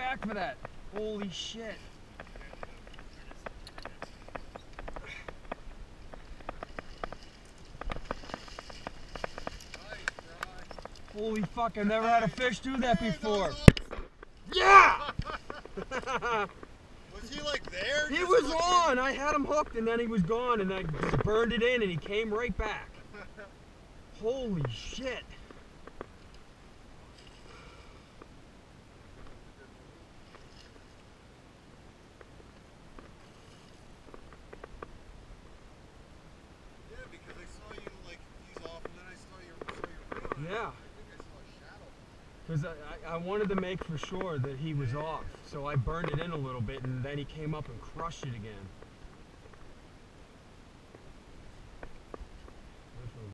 back for that. Holy shit. Holy fuck, I've never had a fish do that before. Yeah! Was he like there? He was on! I had him hooked and then he was gone and I just burned it in and he came right back. Holy shit. Yeah, because I saw you like ease off and then I saw your Yeah. I think I saw a shadow. Because I wanted to make for sure that he was off. So I burned it in a little bit and then he came up and crushed it again.